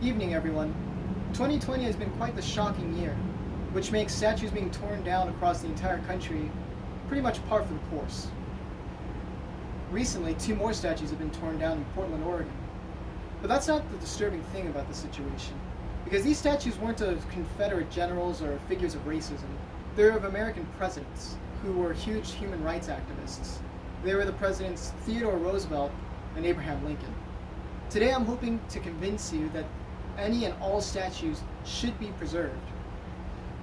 Evening, everyone. 2020 has been quite the shocking year, which makes statues being torn down across the entire country pretty much par for the course. Recently, 2 more statues have been torn down in Portland, Oregon. But that's not the disturbing thing about the situation, because these statues weren't of Confederate generals or figures of racism. They're of American presidents, who were huge human rights activists. They were the presidents Theodore Roosevelt and Abraham Lincoln. Today I'm hoping to convince you that any and all statues should be preserved.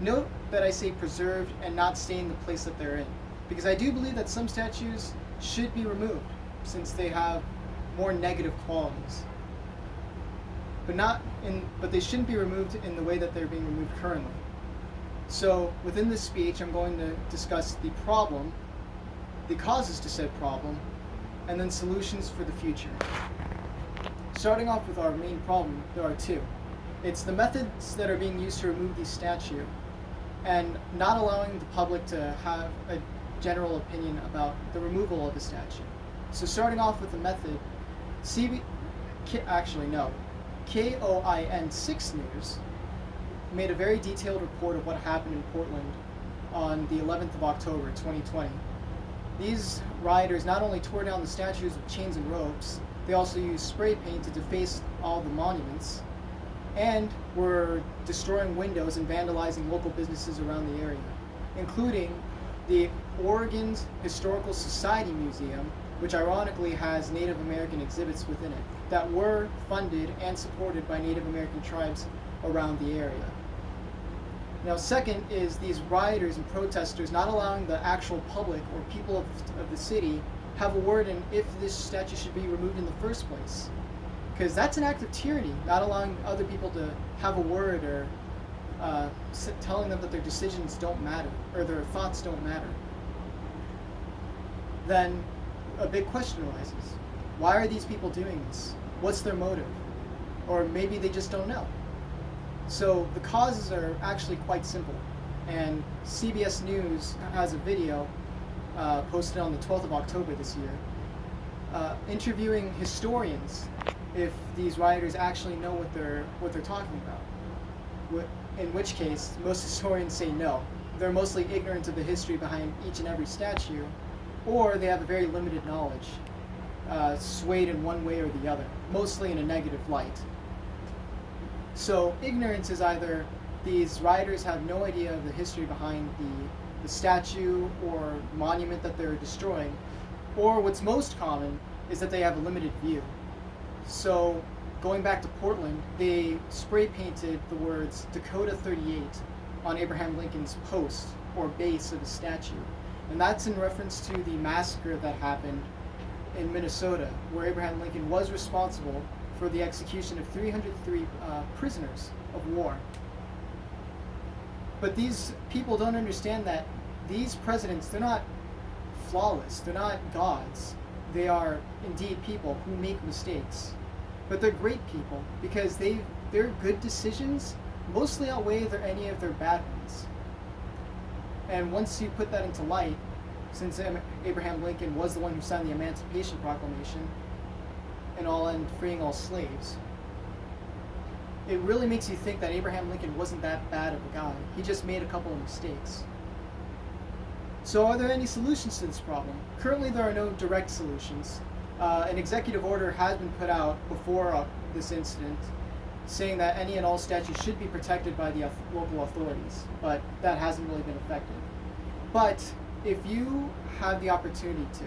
Note that I say preserved and not stay in the place that they're in, because I do believe that some statues should be removed, since they have more negative qualities. But they shouldn't be removed in the way that they're being removed currently. So within this speech, I'm going to discuss the problem, the causes to said problem, and then solutions for the future. Starting off with our main problem, there are 2. It's the methods that are being used to remove these statues, and not allowing the public to have a general opinion about the removal of the statue. So starting off with the method, KOIN 6 News made a very detailed report of what happened in Portland on the 11th of October 2020. These rioters not only tore down the statues with chains and ropes, they also used spray paint to deface all the monuments, and were destroying windows and vandalizing local businesses around the area, including the Oregon's Historical Society Museum, which ironically has Native American exhibits within it that were funded and supported by Native American tribes around the area. Now, second is these rioters and protesters not allowing the actual public or people of the city have a word in if this statue should be removed in the first place. Because that's an act of tyranny, not allowing other people to have a word or telling them that their decisions don't matter or their thoughts don't matter. Then a big question arises. Why are these people doing this? What's their motive? Or maybe they just don't know. So the causes are actually quite simple. And CBS News has a video posted on the 12th of October this year, interviewing historians if these rioters actually know what they're talking about. In which case, most historians say no. They're mostly ignorant of the history behind each and every statue, or they have a very limited knowledge, swayed in one way or the other, mostly in a negative light. So ignorance is either these rioters have no idea of the history behind the statue or monument that they're destroying, or what's most common is that they have a limited view. So going back to Portland, they spray painted the words Dakota 38 on Abraham Lincoln's post or base of the statue. And that's in reference to the massacre that happened in Minnesota, where Abraham Lincoln was responsible for the execution of 303 prisoners of war. But these people don't understand that these presidents, they're not flawless, they're not gods. They are indeed people who make mistakes. But they're great people because their good decisions mostly outweigh any of their bad ones. And once you put that into light, since Abraham Lincoln was the one who signed the Emancipation Proclamation and freeing all slaves, it really makes you think that Abraham Lincoln wasn't that bad of a guy. He just made a couple of mistakes. So are there any solutions to this problem? Currently there are no direct solutions. An executive order has been put out before this incident saying that any and all statues should be protected by the local authorities, but that hasn't really been effective. But if you have the opportunity to,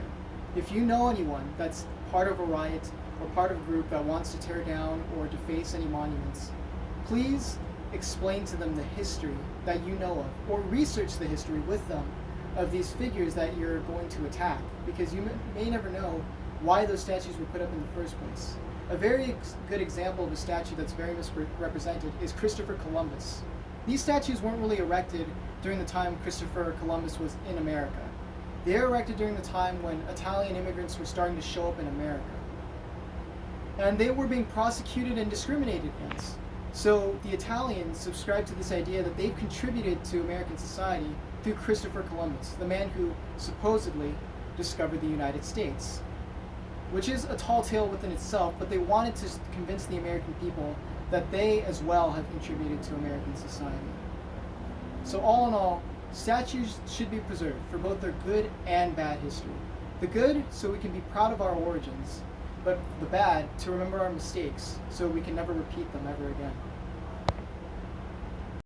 if you know anyone that's part of a riot or part of a group that wants to tear down or deface any monuments, please explain to them the history that you know of, or research the history with them of these figures that you're going to attack, because you may never know why those statues were put up in the first place. A very good example of a statue that's very misrepresented is Christopher Columbus. These statues weren't really erected during the time Christopher Columbus was in America. They were erected during the time when Italian immigrants were starting to show up in America. And they were being prosecuted and discriminated against. So the Italians subscribed to this idea that they've contributed to American society through Christopher Columbus, the man who supposedly discovered the United States. which is a tall tale within itself, but they wanted to convince the American people that they as well have contributed to American society. So all in all, statues should be preserved for both their good and bad history. The good, so we can be proud of our origins, but the bad, to remember our mistakes, so we can never repeat them ever again.